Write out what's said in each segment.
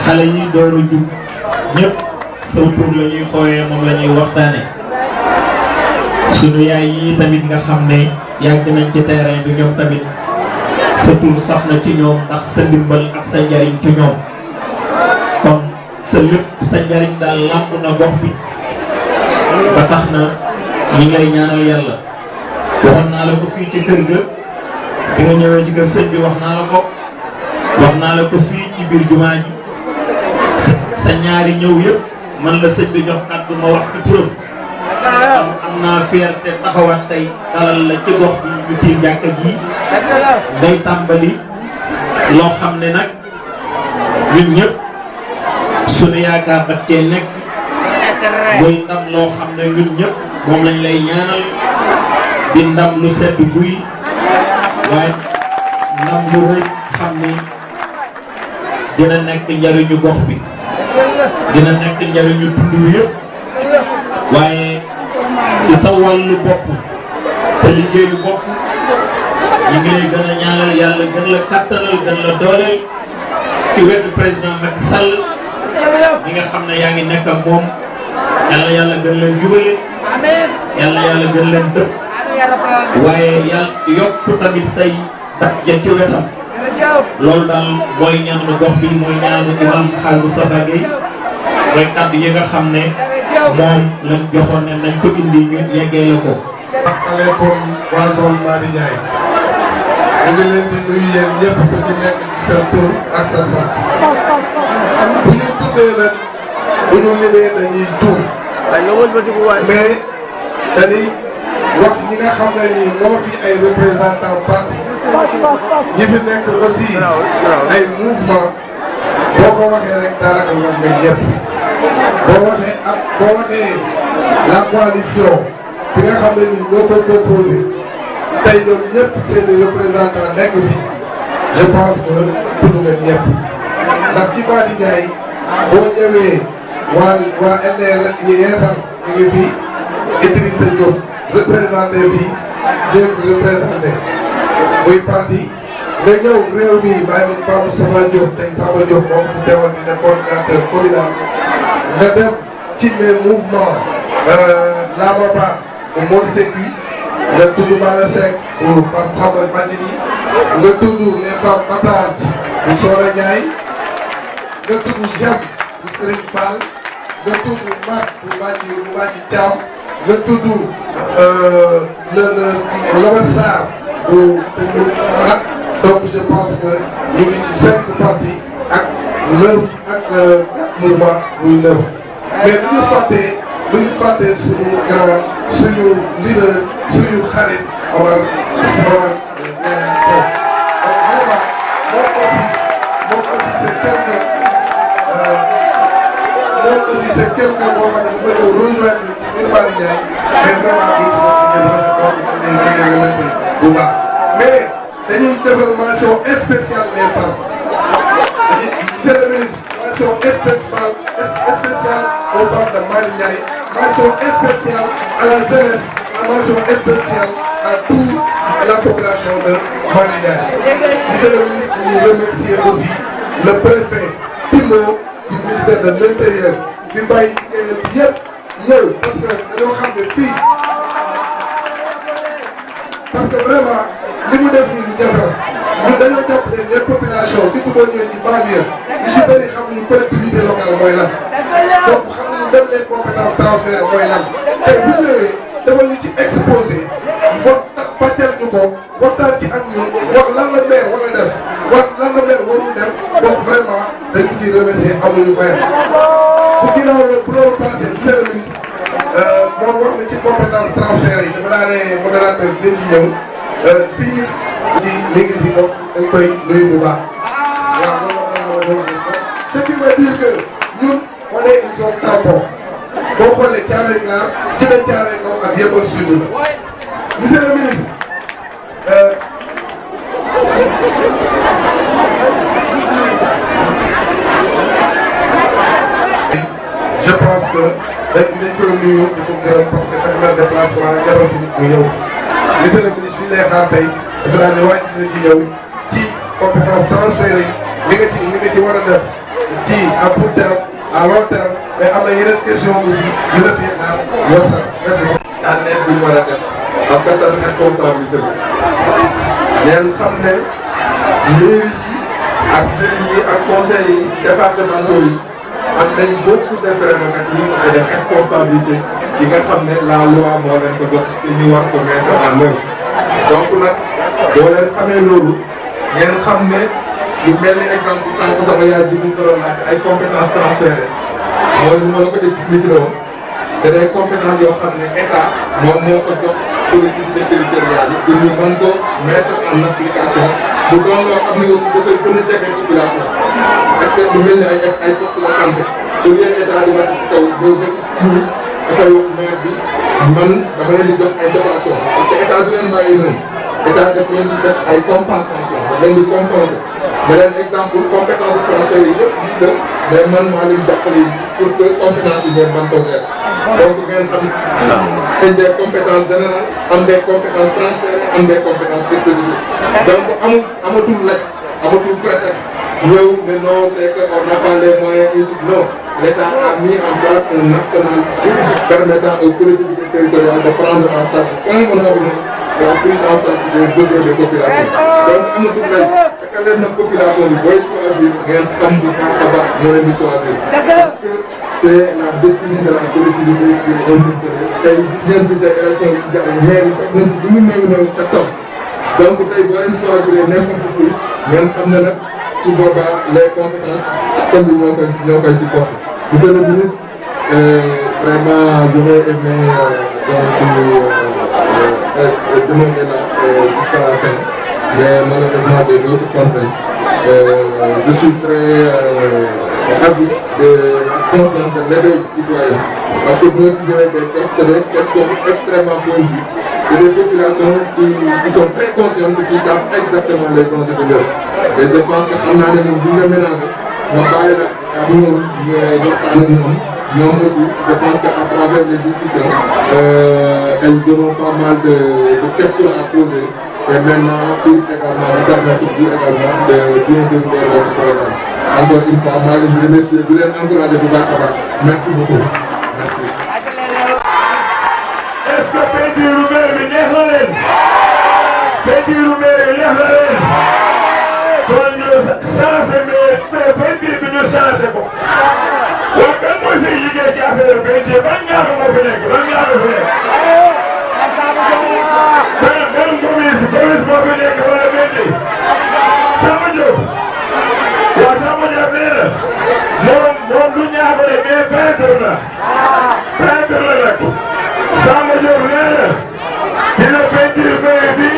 xale yi door a jug ñëpp saw tur la ñuy xooyee moom la ñuy waxtaane sunu yaay yi tamit nga xam ne yàgg nañ ci terrain bi ñoom tamit sa tur sax na ci ñoom ndax sa ndimbal ak sa njariñ ci ñoom kon sa lépp sa njariñ daal làmb na gox bi ba tax na ñi ngay ñaanal yàlla waxoon naa la ko fii ci kër ga bi nga ñëwee ci kër sëñ bi wax naa la ko wax naa la ko fii ci biir jumaa ji sa ñaari ñëw yëpp man la sëñ bi jox kàddu ma wax ci turam am naa fierté taxawaat tey dalal la ci gox bi ñu ci jàkka ji day tàmbali loo xam ne nag ñun ñëpp sunu yaakaar daf cee nekk mooy ndam loo xam ne ñun ñëpp moom lañ lay ñaanal di ndam lu sedd guy waaye ndam lu rëy xam ne dina nekk njariñu gox bi dina nekk njariñu tund wi yëpp waaye ci sa wàllu bopp sa liggéeyu bopp ñu ngi lay gën a ñaanal yàlla gën la kattanal gën la dooleel ci wetu président Macky Sall ñi nga xam ne yaa ngi nekk ak moom yàlla yàlla gën leen jubale yàlla yàlla gën leen dëpp waaye yàlla yokk tamit say dak ja ci wetam loolu daal mooy ñaanu gox bi mooy ñaanu imam Xaal Moustapha Gueye mooy kàddu yi nga xam ne moom lañ joxoon ne nañ ko indi ñu yeggee la ko. asalaamaaleykum waa zone Mady Ndiaye ñu ngi leen di nuyu yéen ñëpp ku ci nekk ci sa tur ak sa sant bu ñu tuddee nag bu ñu limee dañuy juum mais dañuy wax ñi nga xam ne ni moo fi ay représentant parti ñi fi nekk aussi ay mouvement boo ko waxee rek daanaka wax nga ñëpp boo waxee la coalition bi nga xam ne ni ñoo ko proposé tey ñoom ñëpp seen i représentant nekk fi je pense que tudd nga ñëpp ndax ci Mady Ndiaye boo ñëwee waa NDR ñu yeesal ñu ngi fi Idrissa Diop représenté fii jéem représenté muy parti nga ñëw réew mi bàyyi ma Pape Moustapha Diop tey Samba Diop moo ko fi teewal di ne coordinateur communal nga dem ci les mouvements Lamaba bu Mor Sécu nga tudd Bala Seck pour Pape Samba Badjini nga tudd les femmes battantes bu Soda Ndiaye nga tudd Jem bu Serigne Fall nga tudd Mat bu Badji Thiam nga tudd Lobassar bu Serigne Mat. Donc je pense que ñu ngi ci 5 partis ak 9 ak 4 mouvements muy 9 mais bu ñu fàttee suñu grand suñu leader suñu xarit Omar Sow. Donc vraiment moom aussi c'est quelqu'un boo xam ne dafa ñëw rejoindre ci biir Mady Ndiaye mais vraiment du ci bu baax mais. dañuy defal mention spéciale les femmes monsieur le ministre mention spéciale aux femmes de Mady Ndiaye mention spéciale à la jeunesse mention spéciale à toute la population de Mady Ndiaye. Monsieur le ministre ñu remercier aussi le préfet Timo du ministère de l'Intérieur bi bàyyi liggéeyam yëpp ñëw parce que dañoo xam ne fii parce que vraiment li mu def nii lu jafe la ñun dañoo jàpp ne les populations surtout boo ñëwee ci banlieue ñu ci bëri xamuñu collectivité locale mooy lan donc xamuñu même les compétences transférées mooy lan tey bu ñëwee dafa ñu ci exposé ba pàccal ñu ko waxtaan ci ak ñun wax lan la maire war a def wax lan la maire warul def donc vraiment dañu ciy remercier amuñu fayam bu ginnaaw la bu loolu passé monsieur le ministre moom wax na ci compétences transférées yi dafa daa ne modérateur bi dañ ci ñëw fii aussi mi ngi fi moom dañ koy nuyu bu baax waaw loolu ce qui veut dire que ñun on est une zone tampon boo xoolee Thiaroye Gare ci la Thiaroye Kaw ak Yeumbeul Sud la monsieur le ministre je pense que dañ koy nuyu di ko gërëm parce que def na déplacement jarul mu ñëw monsieur le ministre fi ñu lay xaar tey dafa daal di wàcc na ci ñëw ci compétence transférée yi li nga ci war a def ci à court terme à long terme mais am na yeneen question aussi yu la fi xaar wasal merci beaucoup. tànneef bi ñu war a def parce que seen responsabilité bi ngeen xam ne mairie yi ak jeunes yi ak conseils yi départementaux yi am nañ beaucoup de prérogatives et de responsabilités yi nga xam ne la loi moo leen ko jox te ñu war ko mettre en œuvre donc nag boo leen xamee loolu ngeen xam ne lu mel ni exemple bu tànk sama yaay ji ñu ko doon laaj ay compétences transférées mooy lu ma la ko expliqué woon te day compétences yoo xam ne état moom moo ko jox collectivité territoriale yi pour ñu mën ko mettre en application bu doon loo xam ne aussi dafay gën a jege population parce que lu mel ni ay postes de santé au lieu état di wàcc ci kaw boo jëkk ci dafay wax maire bi man dama leen di jox ay dotation parce que état du leen bàyyi noonu état daf leen di def ay compensation da leen di compenser da leen exemple compétence de transfert yi yëpp di def mais man maa leen jàppale pour que compétence yi ngeen mën ko faire donc ngeen xam dañ des compétences générales am des compétences transférées am des compétences spécifiques donc amatul laj amatul prétexte ñëw ne non c'est que on n'a pas les moyens ici non l'État a mis en place un arsenal permettant aux collectivités territoriales de prendre en charge convenablement la prise en charge des besoins des populations donc amatul lay fekkal leen nag population bi booy choisir ngeen xam bu baax a baax moo leen di choisir parce que c'est la destinée de la collectivité qui est interpellée tey gis ngeen fi des élections yi jàll maire yi fekk nañ ci lu mu néew septembre donc tey boo leen choisir n'importe qui ngeen xam ne nag su boobaa les compétences comme bi ñoo koy supporter. Monsieur le ministre vraiment j'aurais aimé demander là jusqu'à la fin mais malheureusement des autres contraintes je suis très avis de la conscience de l'éveil citoyen. Parce que vous avez des questions qui sont extrêmement pointues. C'est des populations qui sont très conscientes, qui savent exactement les enjeux de l'heure. Et je pense que on a des mélanges. On va aller à nous, aussi, je pense qu'à travers les discussions, elles auront pas mal de questions à poser. Et maintenant, pour également permettre également de bien dérouler votre programme. Encore une fois, moi, je vous remercie de vous encourager pour votre travail. Merci beaucoup. Merci. Est-ce que Petit Roubaix bi neex na leen Petit Roubaix bi neex na leen kon ñu changé mais peinture bi ñu changé ko waaw kan mooy fiy liggéey ci affaire peinture ban ñaar moo fi nekk ban ñaar moo fi nekk ban commise moo fi nekk wala peinture Samba Diop waaw Samba Diop nee na moom du ñaax de mais peinture la nag Samba Diop nee na dina peinture béy bi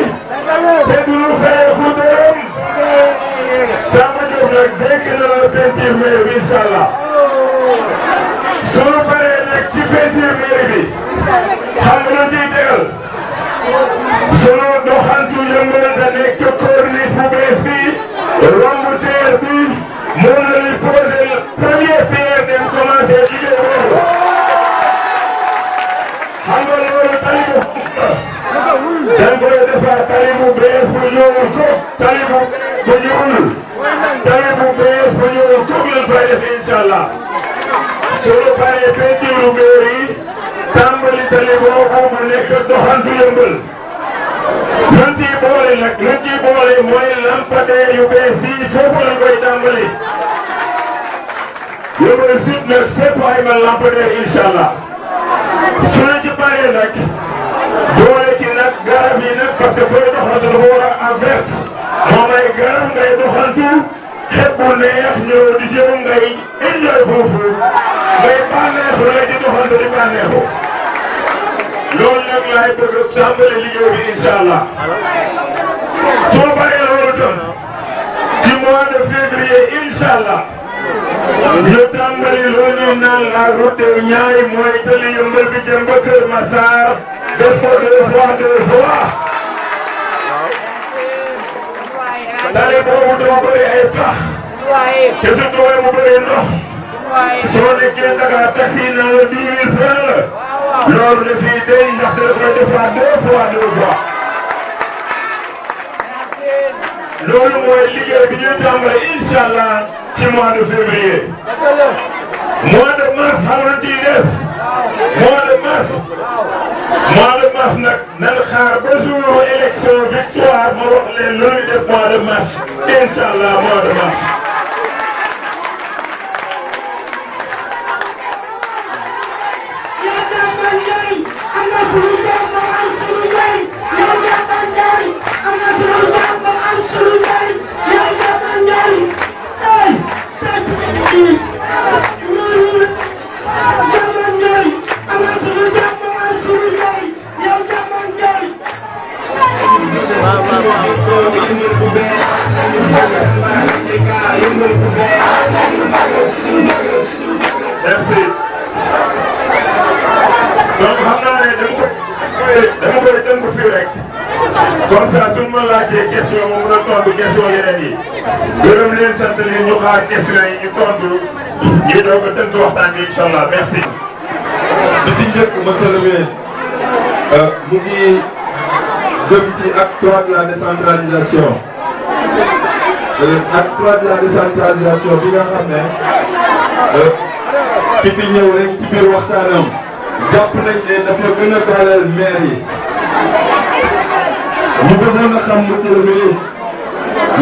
te du lu fay xuuteem Samba Diop nag dégg na la peinture béy bi incha allah soo paree nag ci peinture béy bi xam nga lu ciy tegal sunu doxantu yëngal da nekk ca corniche bu bees bi romb terre bi mën na li poser la première pierre dem commencé liggéey boobu. xam nga loolu tali bu dañ koy defar tali bu bees bu ñëwul ko tali bu ñëwul tali bu bees bu ñëwul ko lañ fay def incha allah soo paree peinture béer yi tàmbali tali boobu mu nekk doxantu yëmbal luñ ciy boole nag luñ ciy boole mooy lampadaire yu bees yi foofu lañ koy tàmbali yëmbal sud nag fépp ay ma lampadaire incha allah su la ci paree nag boole ci nag garab yi nag parce que fooy doxantu dafa war a am verte moom ay garab ngay doxantu xet bu neex ñëw di jëm ngay enjoy foofu ngay bànneexu rek di doxantu di bànneexu loolu nag laay bëgg tàmbali liggéey bi incha allah soo paree loolu tam ci mois de février incha allah ñu tàmbali loolu ñu naan la route des Niayes mooy tali yëmbal bi jëm ba Kër Massar def ko 2 fois. tali boobu doo bëri ay pax te su tooyee mu bëri ndox soo nekkee Dakar taxi na la 10 000 francs la loolu dafiy dey ndax da koy defaat 2 fois. loolu mooy liggéey bi ñuy tàmbali incha allah ci mois de février. mois de mars xam nga ciy def mois de mars nag nan xaar ba jour élection victoire ma wax leen lu ñuy def mois de mars incha allah mois de mars. Merci. Donc xam naa ne dama koy tënk fii rek comme ça su ma laajtee question ma mën a tontu question yeneen yi gërëm leen sant leen ñu xaar question yi ñu tontu ñi doog a tënk waxtaan bi incha allah merci. bi si njëkk monsieur le ministre mu ngi jëm ci acte 3 de la décentralisation acte 3 de la décentralisation bi nga xam ne ki fi ñëw rek ci biir waxtaanam jàpp nañ ne dafa gën a dooleel maire yi ñu bëggoon a xam monsieur le ministre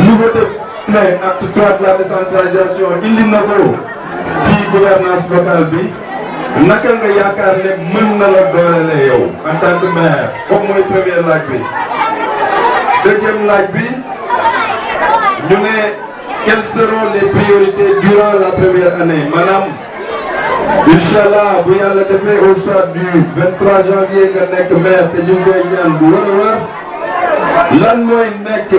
nouveauté ne acte 3 de la décentralisation indi na ko ci gouvernance locale bi naka nga yaakaar ne mën na la dooleel yow en tant que maire kooku mooy première laaj bi. deuxième laaj bi ñu ne quelles seront les priorités durant la première année maanaam inch'Allah bu yàlla defee au soir du 23 janvier nga nekk maire te ñu ngi koy ñaan bu wër lan mooy nekk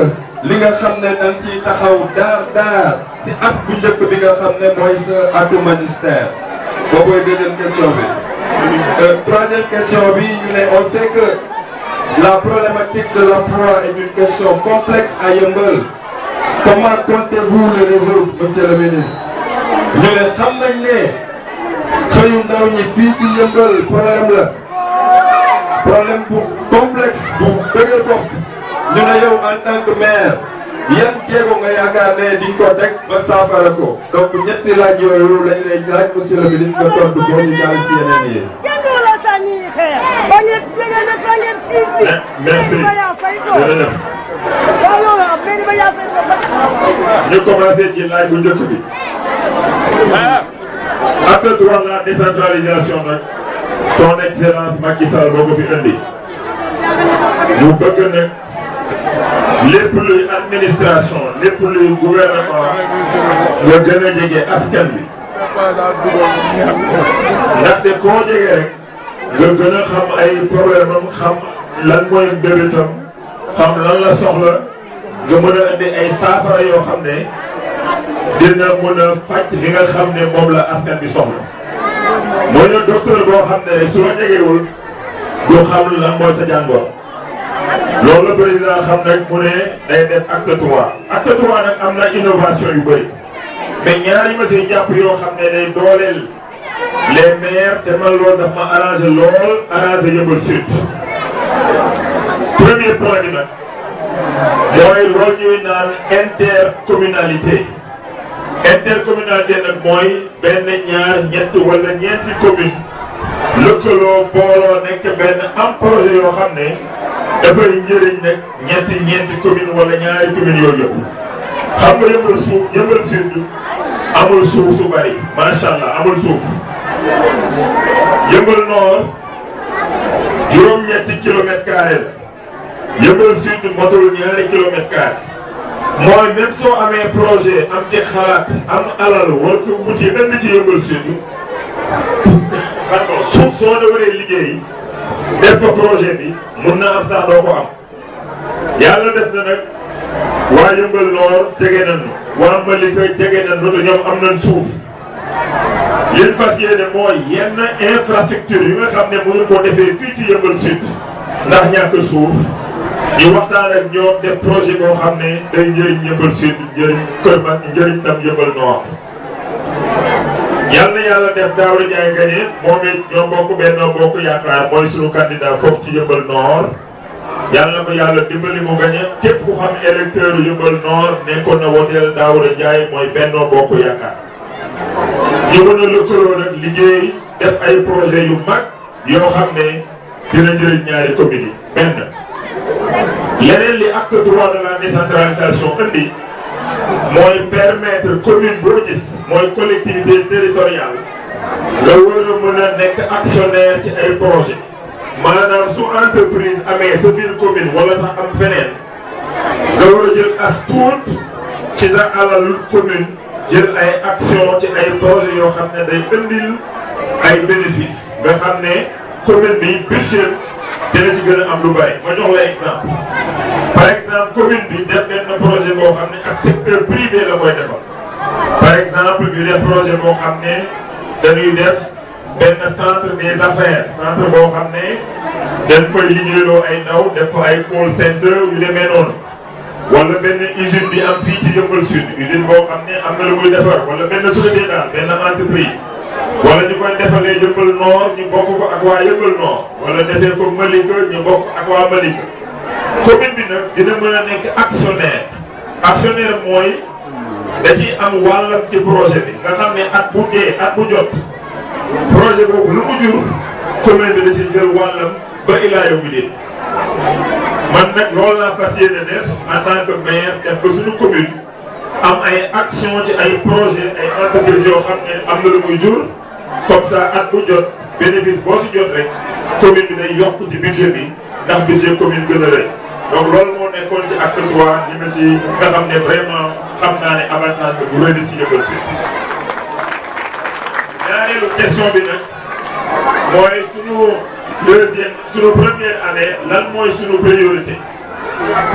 li nga xam ne dañ ciy taxaw daar si at bu njëkk bi nga xam ne mooy sa atu magistère boobu mooy deuxième question bi. Troisième question bi ñu ne on sait que la problématique de l'emploi est une question complexe à Yeumbeul. Comment comptez-vous le résoudre, monsieur le ministre? ñu ne xam nañ ne xëyu ndaw ñi fii ci Yeumbeul problème la problème bu complexe bu dëgër bopp ñu ne yow en tant que maire yan jéego nga yaakaar ne di ko teg ba saafara ko donc ñetti laaj yooyu lañ lay laaj monsieur le ministre nga tontu ko ñu jàll si yeneen yi. merci jërëjëf. ñu commencé ci laaj bu njëkk bi. acte 3 la décentralisation nag son excellence Macky Sall boo ko fi indi. ñu bëgg nag lépp luy administration lépp luy gouvernement nga gën a jege askan bi. ndaxte koo jege rek nga gën a xam ay problème am xam lan mooy mbébétam xam lan la soxla nga mën a indi ay saafara yoo xam ne dina mën a faj li nga xam ne moom la askan bi soxla. mooy ne docteur boo xam ne rek su la jegewul du xam lan mooy sa jàngoro. loolu la président xam nag mu ne day def acte 3 acte 3 nag am na innovation yu bëri mais ñaari ma si jàpp yoo xam ne day dooleel les maires te man loolu daf ma arrangé lool arrangé Yeumbeul Sud. premier point bi nag mooy loolu ñuy naan intercommunalité. intercommunalité nag mooy benn ñaar ñett wala ñeenti commune lëkkaloo booloo nekk benn am projet yoo xam ne dafay njëriñ nag ñeenti commune wala ñaari commune yooyu yëpp. xam nga Yeumbeul Sud amul suuf su bari macha allah amul suuf. Yeumbeul Nord juróom-ñetti kilomètres carrés la. Yeumbeul Sud motul ñaari kilomètres carrés. mooy même soo amee projet am ci xalaat am alal war ko wuti indi ci Yeumbeul Sud pardon suuf soo defaree liggéey def ko projet bi mun na am sax doo ko am. yàlla def na nag waa Yeumbeul Nord jege nañu waa Malika jege nañu te ñoom am nañ suuf. liñ fas yéene mooy yenn infrastructure yi nga xam ne mënuñ ko defee fii ci Yeumbeul Sud ndax ñàkk suuf. ñu waxtaan ak ñoom def projet boo xam ne day njëriñ Yeumbeul Sud njëriñ Kër Mag njëriñ tam Yeumbeul Nord. yal na yàlla def Daouda Ndiaye gagné moom it ñoo bokk Benno Bokk Yaakaar mooy sunu candidat foofu ci Yeumbeul Nord. yal na ko yàlla dimbali mu gagné képp ku xam électeur Yeumbeul Nord nekkoon na woteel Daouda Ndiaye mooy Benno Bokk Yaakaar. ñu mën a lëkkaloo nag liggéey def ay projet yu mag yoo xam ne dina njëriñ ñaari communes yi benn. leneen li acte 3 de la décentralisation indi mooy permettre commune boo gis mooy collectivité territoriale nga war a mën a nekk actionnaire ci ay projet maanaam su entreprise amee sa biir commune wala sax am feneen nga war a jël as tuut ci sa alal commune jël ay action ci ay projet yoo xam ne day indil ay bénéfice nga xam ne commune bi budget dina ci gën a am lu bari ma jox la exemple par exemple commune bi def benn projet boo xam ne ak secteur privé la koy defal par exemple ñu def projet boo xam ne dañuy def benn centre des affaires centre boo xam ne dañ koy liggéeyloo ay ndaw def fa ay call center yu demee noonu wala benn usine bi am fii ci Yeumbeul Sud usine boo xam ne am na lu muy defar wala benn société daal benn entreprise wala ñu koy defalee Yeumbeul Nord ñu bokk ko ak waa Yeumbeul Nord wala defee ko Malika ñu bokk ak waa Malika commune bi nag dina mën a nekk actionnaire actionnaire mooy da ciy am wàllam ci projet bi nga xam ne at bu dee at bu jot projet boobu lu mu jur commune bi da ci jël wàllam ba ilaa yow bi dee man nag loolu laa fas yéene def en tant que maire def ba suñu commune am ay action ci ay projet ay entreprises yoo xam ne am na lu muy jur comme ça at bu jot bénéfice boo si jot rek commune bi day yokk ci budget bi ndax budget commune gën a rëy donc loolu moo nekkoon ci acte 3 li ma si nga xam ne vraiment xam naa ne avantage bu rëy si Yeumbeul Sud. ñaareelu question bi nag mooy sunu première année lan mooy sunu priorité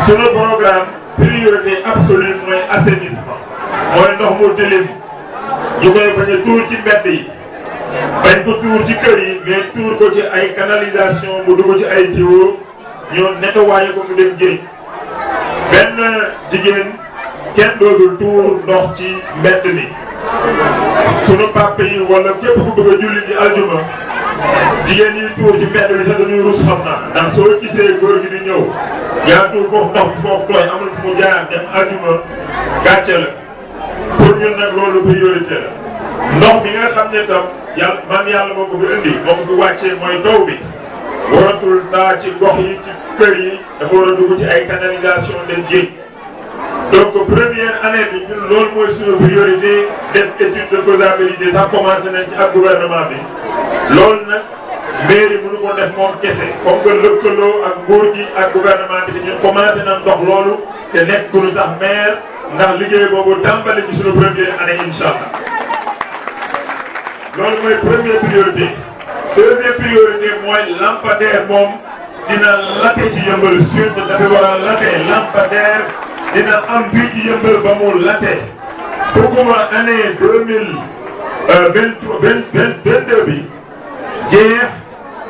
sunu programme priorité absolue mooy assainissement mooy ndox mu tilim ñu koy bañ a tuur ci mbedd yi bañ ko tuur ci kër yi mais tuur ko ci ay canalisation mu dugg ci ay tuyaux ñu nettoyé ko mu dem jëriñ benn jigéen kenn dootul tuur ndox ci mbedd mi sunu papa yi wala képp ku bëgg a julli ci aljuma jigéen ñi tuur ci mbedd bi sax dañuy rus xam naa ndax soo gisee góor gi di ñëw yaa tuur foofu ndox bi foofu tooy amul fu mu jaar dem aljuma gàcce la pour ñun nag loolu priorité la ndox bi nga xam ne tam yàlla man yàlla moo ko fi indi moo ko fi wàccee mooy taw bi waratul daa ci gox yi ci kër yi dafa war a dugg ci ay canalisation dem géej donc première année bi ñun loolu mooy suñu priorité def étude de faisabilité sax commencé nañ ci ak gouvernement bi loolu nag mairie mënu ko def moom kese comme que lëkkaloo ak nguur gi ak gouvernement bi ñun commencé nañ dox loolu te nekk ku ñu sax maire ndax liggéey boobu tàmbali ci suñu première année incha allah loolu mooy première priorité. deuxième priorité mooy lampadaire moom dina late ci Yeumbeul Sud dafa war a late lampadaire dina am fii ci Yeumbeul ba mu late bëgguma année 2022 bi jeex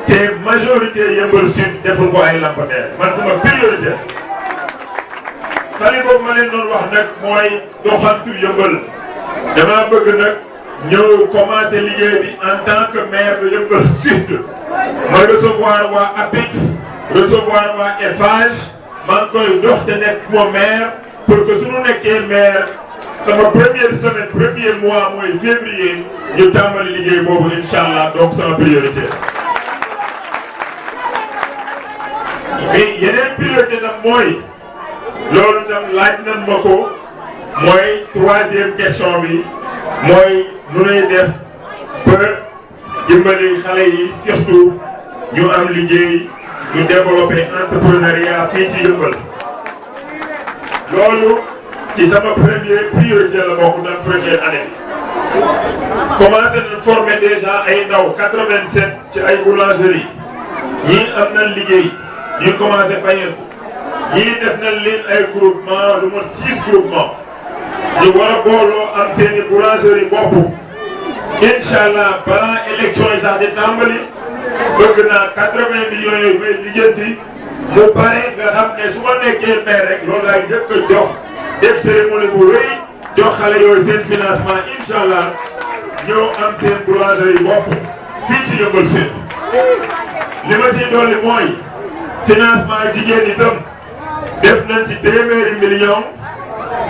te majorité Yeumbeul Sud deful ko ay lampadaire man sama priorité tali boobu ma leen doon wax nag mooy doxantu Yeumbeul dama bëgg nag ñëw commencé liggéey bi en tant que maire de Yeumbeul Sud ma recevoir waa APEX recevoir waa Eiffage maa ngi koy dox te nekk moo maire pour que suñu nekkee maire sama première semaine premier mois mooy février ñu tàmbali liggéey boobu incha allah donc sama priorité. mais yeneen priorité nag mooy loolu tam laaj nañ ma ko mooy troisième question bi mooy nu lay def ba dimbali xale yi surtout ñu am liggéey ñu développer entrepreneuriat fii ci Yeumbeul loolu ci sama première priorité la bokk dans première année commencé nañ former déjà ay ndaw 87 ci ay boulangerie ñii am nañ liggéey ñu commencé fayeeku ñii def nañ leen ay groupement lu mot 6 groupement ñu war a booloo am seeni boulangerie bopp incha allah balaa élection yi sax di tàmbali bëgg naa 80 millions yooyu may lijjanti mu pare nga xam ne su ma nekkee maire rek loolu laay njëkk a jox def cérémonie bu rëy jox xale yooyu seen financement incha allah ñëw am seen boulangerie bopp fii ci Yeumbeul Sud li ma ciy dolli mooy financement jigéen itam def nañ ci téeméeri million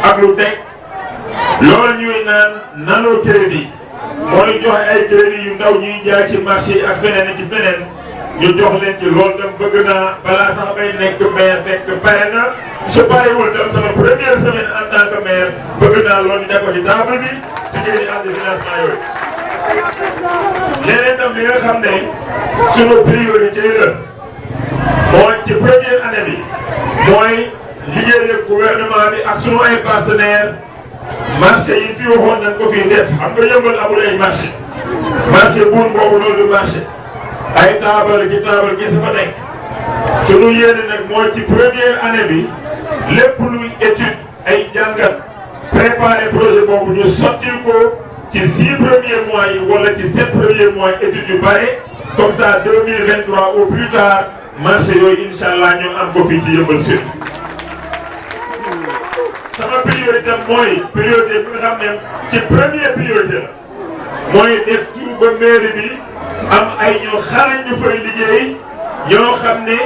ak lu teg loolu ñuy naan nano crédit mooy joxe ay crédit yu ndaw ñuy jaay ci marché yi ak feneen ci feneen ñu jox leen ci loolu tam bëgg naa balaa sax bay nekk maire fekk pare na su parewul tam sama première semaine en tant que maire bëgg naa loolu ñu def ko ci table bi su ngeen di am di financement yooyu. leneen tam li nga xam ne sunu priorité la mooy ci première année bi mooy liggéey ak gouvernement bi ak sunu ay partenaires. marché yi fi waxoon nañ ko fii def xam nga Yeumbeul amul ay marché buun boobu loolu du marché ay taabal ci taabal gi sa fa nekk sunu yéene nag mooy ci première année bi lépp luy étude ay jàngat préparer projet boobu ñu sottil ko ci 6 premiers mois yi wala ci 7 premiers mois études yu bare comme ça 2023 au plus tard marché yooyu incha allah ñu am ko fii ci Yeumbeul Sud. sama priorité mooy priorité bi nga xam ne ci première priorité la mooy def tout ba mairie bi am ay ñu xarañ ñu fay liggéey ñoo xam ne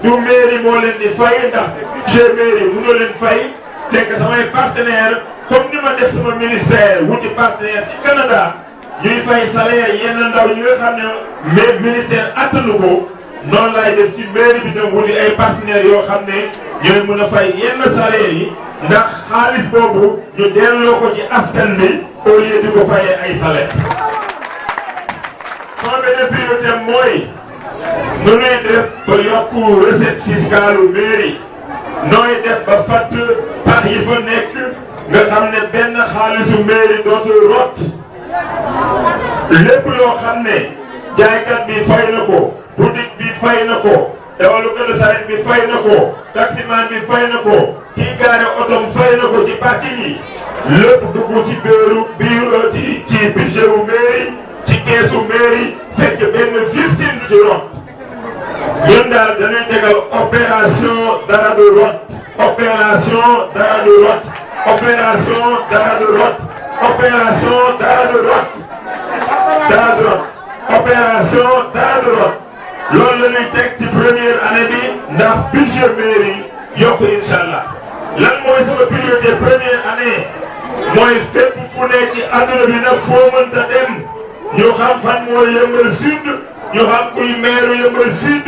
du mairie moo leen di fay ndax budget mairie mënoo leen fay fekk samay partenaire comme ni ma def sama ministère wuti partenaire ci Canada ñuy fay salaire yenn ndaw yi nga xam ne mais ministère attanu ko noonu laay def ci mairie bi tam wuti ay partenaires yoo xam ne ñooy mën a fay yenn salaire yi ndax xaalis boobu ñu delloo ko ci askan bi au lieu di ko fayee ay salaire. sama beneen priorité mooy nu ñuy def ba yokku recette fiscale u mairie nooy def ba fatt pax yi fa nekk nga xam ne benn xaalisu mairie dootul rot lépp loo xam ne jaaykat bi fay na ko boutique bi fay na ko dawalkatu saret bi fay na ko taximan bi fay na ko kii gaare otom fay na ko ci parking yi lépp dugg ci biir ci budget wu mairie ci keesu mairie fekk benn 15 du ci rot ñun daal dañuy tegal opération dara du rot opération dara du rot opération dara du rot opération dara du rot dara du rot opération dara du rot loolu la ñuy teg ci première année bi ndax budget mairie yokk incha allah lan mooy sama priorité première année mooy fépp fu ne ci àdduna bi nag foo mënta dem ñu xam fan mooy Yeumbeul Sud ñu xam kuy maire Yeumbeul Sud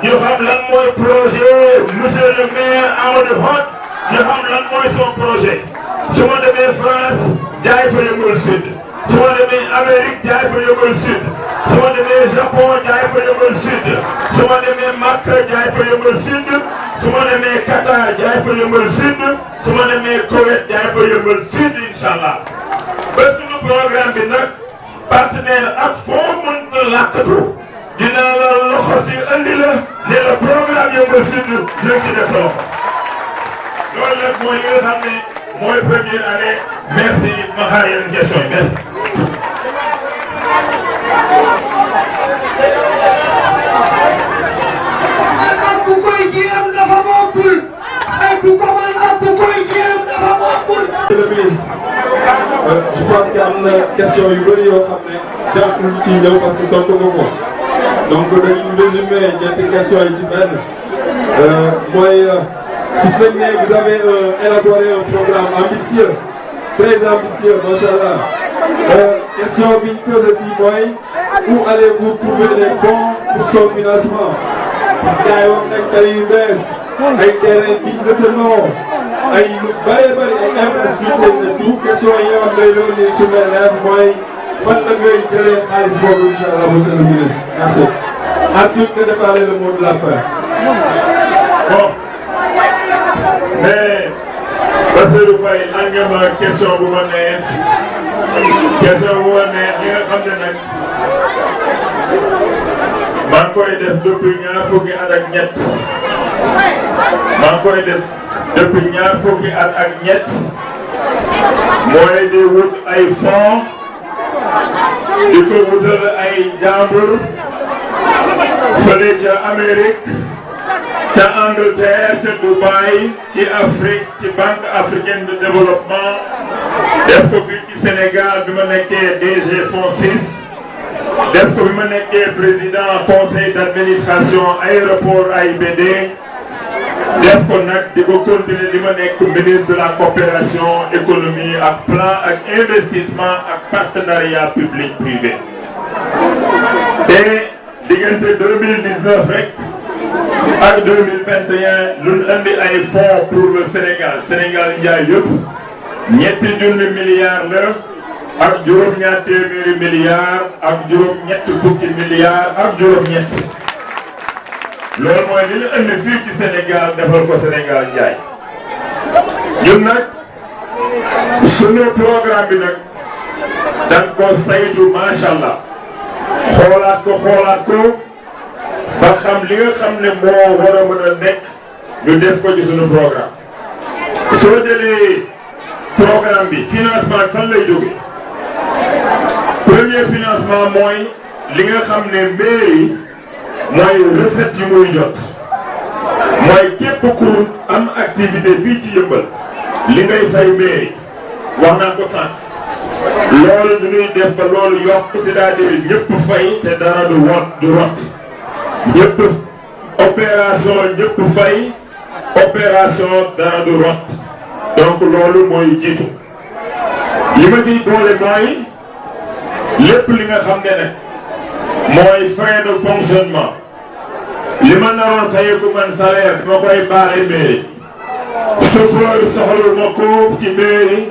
ñu xam lan mooy projet monsieur le maire Amadou Hott ñu xam lan mooy son projet su ma demee France jaay fa Yeumbeul Sud su ma demee Amérique jaay fa Yeumbeul Sud su ma demee Japon jaay fa Yeumbeul Sud su ma demee Makka jaay fa Yeumbeul Sud su ma demee Qatar jaay fa Yeumbeul Sud su ma demee Koweït jaay fa Yeumbeul Sud incha allah ba suñu programme bi nag partenaire ak foo mënta làkkatu dinaa la loxoti andi la ne la programme Yeumbeul Sud dina ci def sa loxo loolu nag mooy li nga xam ne mooy première année merci ma xaar yeneen question yi merci. ak ku koy jéem dafa bokkul ak ku ko mën ak ku koy jéem dafa bokkul. Monsieur le ministre je pense que am na question yu bëri yoo xam ne jarul ci ñëw parce que tontu nga ko donc dañuy résumé ñetti question yi ci benn mooy gis nañ ne vous avez élaboré un programme ambitieux très ambitieux macha allah question bi ñu posé fii mooy où allez-vous trouver les fonds pour son financement parce que ay wax nañ tali yu bees ay terrain digne de ce nom ay lu bëree bëri ay infrastructures et tout question yi nga xam ne loolu ñu sur les lèvres mooy fan la ngay jëlee xaalis boobu incha allah monsieur le ministre merci. Ensuite nga déparler le mot de la fin. Bon mais Bassirou Faye lan nga ma question bu ma neex question bu ma neex li nga xam ne nag maa ngi koy def depuis ñaar fukki at ak ñett maa ngi koy def depuis ñaar fukki at ak ñett mooy di wut ay fonds di ko wutal ay jàmbur fële ca Amérique ca Angleterre ca Dubaï ci Afrique ci Banque africaine de développement def ko fii ci Sénégal bi ma nekkee DG FONSIS def ko bi ma nekkee président conseil d'administration aéroport AIBD def ko nag di ko continuer di ma nekk ministre de la coopération économie ak plan ak investissement ak partenariat public privé te diggante 2019 rek ak 2021 lu indi ay fonds pour le Sénégal Sénégal njaay yëpp ñetti junni milliards la ak juróom-ñaar téeméeri milliards ak juróom-ñett fukki milliards ak juróom-ñett loolu mooy li ñu indi fii ci Sénégal defal ko Sénégal njaay ñun nag sunu programme bi nag dañ ko saytu macha allah xoolaat ko ba xam li nga xam ne moo war a mën a nekk ñu def ko ci sunu programme soo jëlee programme bi financement fan lay jóge premier financement mooy li nga xam ne mairie mooy recette yi muy jot mooy képp ku am activité fii ci Yeumbeul li ngay fay mairie wax naa ko sànq loolu du ñuy def ba loolu yokk c'est-à-dire ñëpp fay te dara du rot ñëpp opération ñëpp fay opération dara du rot donc loolu mooy jiitu li ma ciy boole mooy lépp li nga xam ne nag mooy frais de fonctionnement li ma naroon fayeeku man salaire ma koy baare mairie chauffeur soxla ma ko ci mairie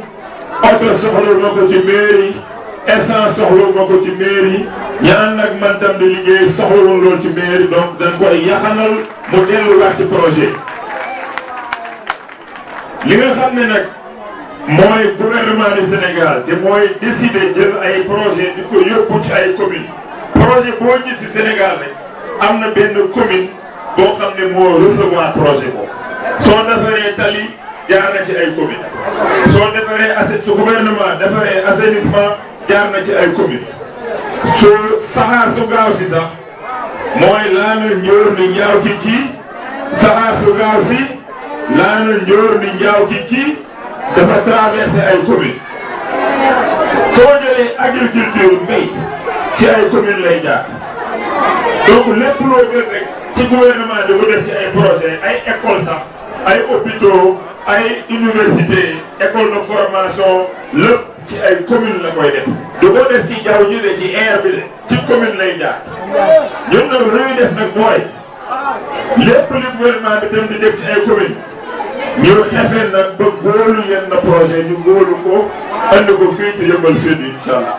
oto soxla ma ko ci mairie essence soxla ma ko ci mairie ñi ànd ak man tam di liggéey soxla woon loolu ci mairie donc dañ koy yaxanal mu delluwaat ci projet li nga xam ne nag mooy gouvernement du Sénégal te mooy décider jël ay projet di ko yóbbu ci ay commune projet boo gis ci Sénégal rek am na benn commune boo xam ne moo recevoir projet boobu soo defaree tali jaar na ci ay commune soo defaree su gouvernement defaree assainissement jaar na ci ay commune su saxaar su gaaw si sax mooy laana njóor ni njaaw ci saxaar su gaaw si laana njóor ni njaaw ci dafa traversé ay commune soo jëlee agriculture mbay ci ay commune lay jaar donc lépp loo gën rek ci gouvernement di ko def ci ay projet ay école sax ay hôpitaux ay université école de formation lépp ci ay commune la koy def du ko def ci jaww ji de ci air bi de ci commune lay jaar ñun nag luy def nag mooy lépp li gouvernement bi tam di def ci ay commune ñu xefe nag ba góolu yenn projet ñu góolu ko andi ko fii ci Yeumbeul Sud incha allah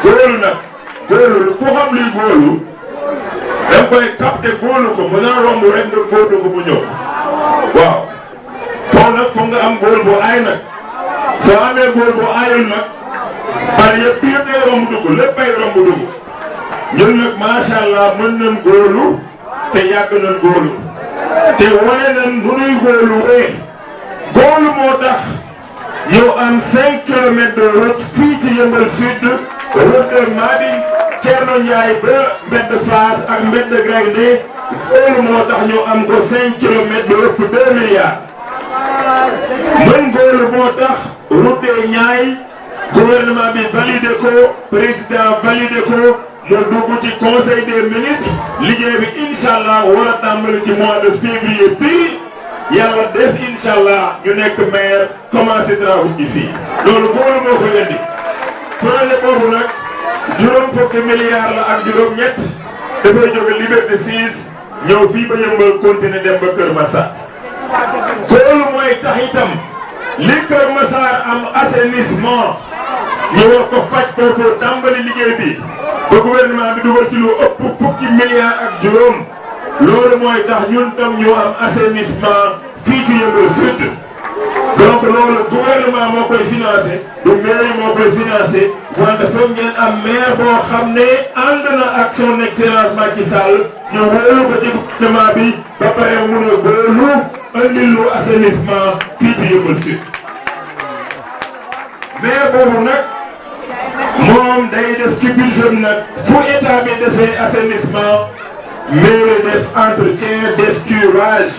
góolu nag góolu ku xam luy góolu da nga koy capté góolu ko mën naa romb rek nga góolu ko bu ñëw waaw foofu nag foog nga am góol bu aay nag soo amee góol bu aayul nag par yëpp day romb dugg léppay romb dugg ñun nag macha allah mën nañ góolu te yàgg nañ góolu te wane nañ nu nuy góolu góolu moo tax ñu am 5 kilomètres de route fii ci Yeumbeul Sud route de Madi Thierno Ndiaye ba mbedd Fass ak mbedd Gaynde góolu moo tax ñu am ko 5 kilomètres de ëpp 2 milliards mën góolu moo tax route des Niayes gouvernement bi validé ko président validé ko mu dugg ci conseil des ministres liggéey bi incha allah war a tàmbali ci mois de février bii yàlla def incha allah ñu nekk maire commencé travaux yi fii loolu góolu moo ko indi projet boobu nag juróom fukki milliards la ak juróom-ñett dafay jóge Liberté 6 ñëw fii ba Yeumbeul continuer dem ba Kër Massar góolu mooy tax itam li Kër Massar am assainissement ñu war ko faj foofu tàmbali liggéey bi ba gouvernement bi dugal ci lu ëpp fukki milliards ak juróom loolu mooy tax ñun tam ñu am assainissement fii ci Yeumbeul Sud donc loolu gouvernement moo koy financé du mairie moo koy financé wante foog ngeen am maire boo xam ne ànd na ak son excellence Macky Sall ñu wóolu ko ci gouvernement bi ba pare mun a góorlu andil lu assainissement fii ci Yeumbeul Sud maire boobu nag moom day def ci budget nag fu état bi defee assainissement mairie def entretien def curage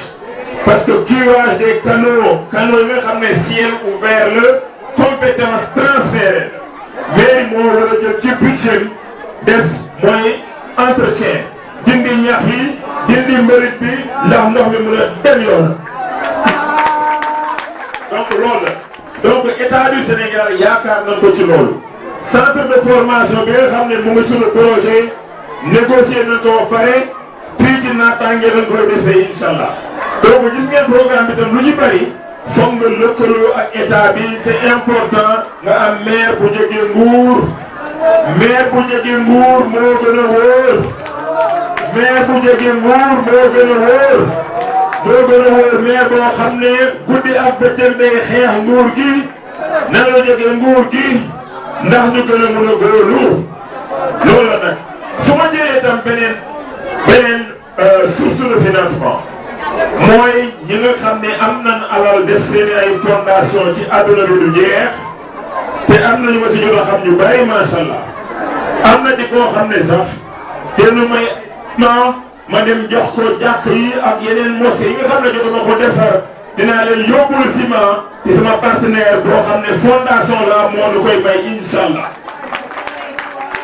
parce que curage des canaux yi nga xam ne ciel ouvert la compétence transférée mairie moo war a jël ci budget def mooy entretien dindi ñax yi dindi mbalit bi ndax ndox mi mën a dem yoon donc loolu la donc état du Sénégal yaakaar nañ ko ci loolu centre de formation bi nga xam ne mu ngi suñu projet négocier nañ ko pare fii ci naataange lañ koy defee incha allah donc gis ngeen programme bi tam lu ci bari foog nga lëkkaloo ak état bi c'est important nga am maire bu jege nguur maire bu jege nguur moo gën a wóor maire bu jege nguur moo gën a wóor maire boo xam ne guddi ak bëccëg day xeex nguur gi nan la jege nguur gi ndax ñu gën a mën a góorlu loolu la nag su ma jëlee tam beneen source de financement mooy ñi nga xam ne am nañ alal def seen ay fondation ci àdduna bi du jeex te am nañu ma si jot a xam ñu bari macha allah am na ci koo xam ne sax kenn may ma dem jox ko jàkk yi ak yeneen mosquée yi nga xam ne jotuma ko defar dinaa leen yóbbul ciment ci sama partenaire boo xam ne fondation la moo nu koy may incha allah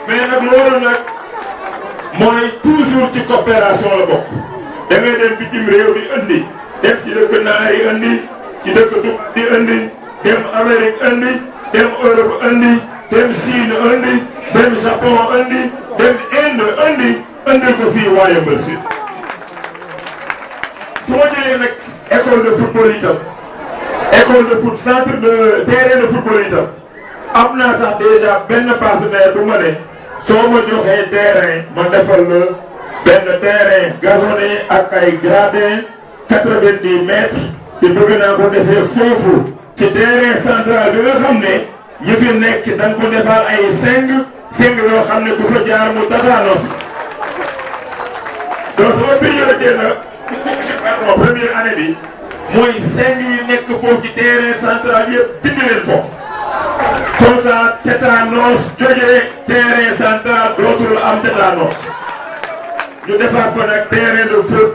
mais nag loolu nag mooy toujours ci coopération la bokk da ngay dem bitim réew di indi dem ci dëkk naar yi indi ci dëkk tubaab di indi dem Amérique indi dem Europe indi dem Chine indi dem Japon indi dem Inde indi ko fii waa Yeumbeul Sud su ma jëlee nag école de football itam école de foot centre de terrain de football itam am naa sax déjà benn partenaire bu ma ne soo ma joxee terrain ma defal la benn terrain gazonné ak ay gradin 90 mètres te bëgg naa ko defee foofu ci terrain central bi nga xam ne ñi fi nekk da nga ko defal ay seng yoo xam ne ku fa jaar mu tataano donc sama priorité la pardon première année bi mooy seng yi nekk foofu ci terrain central yëpp dindi leen foofu comme ça tétanos jógee terrain central dootul am tétanos ñu defaat fa nag terrain de foot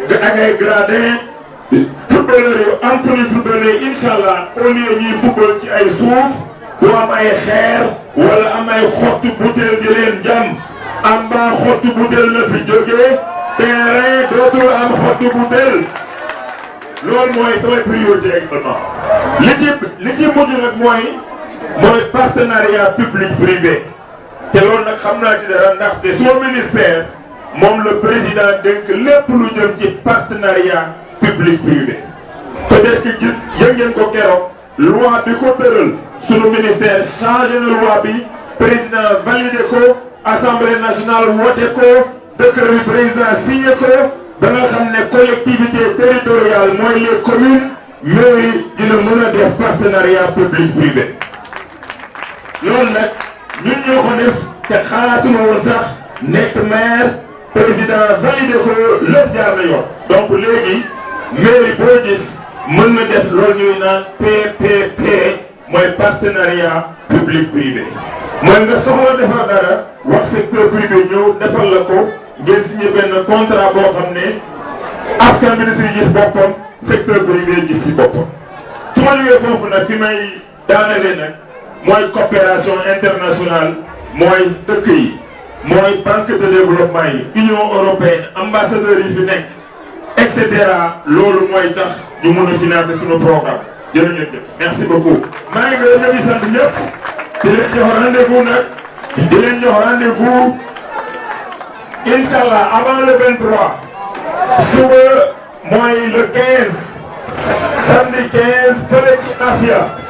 nga ak ay gradin footballeur yu entraîneur footballeur incha allah au lieu ñuy football ci ay suuf du am ay xeer wala am ay xottu butéel di leen jam am ba xottu butéel la fi jógee terrain dootul am xottu butéel loolu mooy samay priorité actuellement li ci mujj nag mooy partenariat public privé te loolu nag xam naa ci dara ndaxte suma ministère moom le président dénk lépp lu jëm ci partenariat public privé peut-être que gis yëg ngeen ko keroog loi bi ko tëral sunu ministère changé na loi bi président validé ko assemblée nationale wote ko décret bi président signé ko ba nga xam ne collectivité territoriale mooy les communes mairie dina mën a def partenariat public privé loolu nag ñun ñoo ko def te xalaatuma woon sax nekk maire président validé ko lépp jaar na yoon donc léegi mairie boo gis mën na def loolu ñuy naan PPP mooy partenariat public privé mooy nga soxla defar dara wax secteur privé ñëw defal la ko ngeen signé benn contrat boo xam ne askan bi si gis boppam secteur privé gis si boppam su ma jógee foofu nag fi may daanale nag mooy coopération internationale mooy dëkk yi mooy banque de développement yi union européenne ambassadeurs yi fi nekk et cetera loolu mooy tax ñu mën a financer suñu programme jërëjëf merci beaucoup. maa ngi gërëm di sant ñëpp di leen jox rendez-vous nag di leen jox rendez-vous incha allah avant le 23 suba mooy le 15 samedi 15 fële ci Afia.